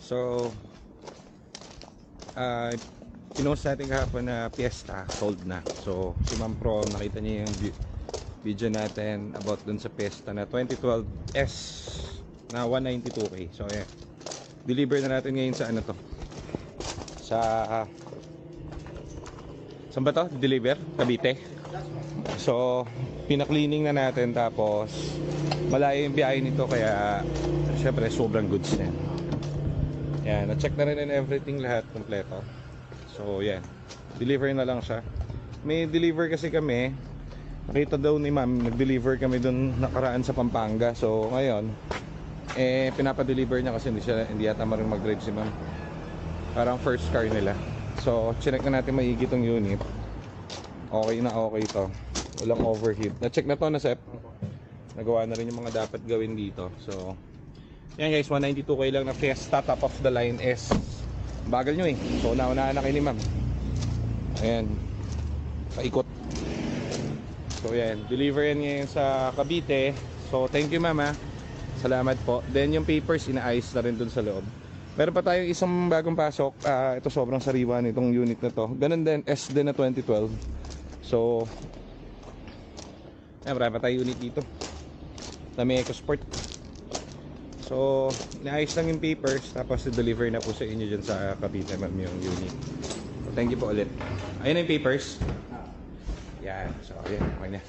So pinost natin kahapon na Fiesta sold na. So si Ma'am Pro, nakita niya yung video natin about dun sa Fiesta na 2012S na 192k. So yeah, deliver na natin ngayon sa ano to, sa saan ba to? Deliver? Cavite. So pinakleaning na natin, tapos malayo yung biyahe nito, kaya syempre sobrang goods na. Yan, na-check na rin and everything, lahat kompleto. So yan, deliver na lang siya. May deliver kasi kami, nakita daw ni ma'am, nag-deliver kami dun nakaraan sa Pampanga. So ngayon pinapa-deliver niya kasi hindi yata maring mag-drive si ma'am, parang first car nila. So chinek na natin maigi tong unit. Okay na okay to, walang overheat. Na-check na to na Sep, nagawa na rin yung mga dapat gawin dito. So yan guys, 192k lang na Fiesta top of the line S. Bagal nyo eh. So naunaan na kayo ni ma'am. Ayan, paikot. So yan, deliver yan ngayon sa Cavite. So thank you ma'am ha, salamat po. Then yung papers inaayos na rin dun sa loob. Meron pa tayong isang bagong pasok. Ito sobrang sariwa nitong unit na to. Ganun din, S din na 2012. So ayan, marami pa tayong unit dito na may EcoSport. So inaayos lang yung papers, tapos i-deliver na po sa inyo dyan sa Cavite ma'am yung unit. So thank you po ulit. Ayun na yung papers. Yan, so ayan, okay na.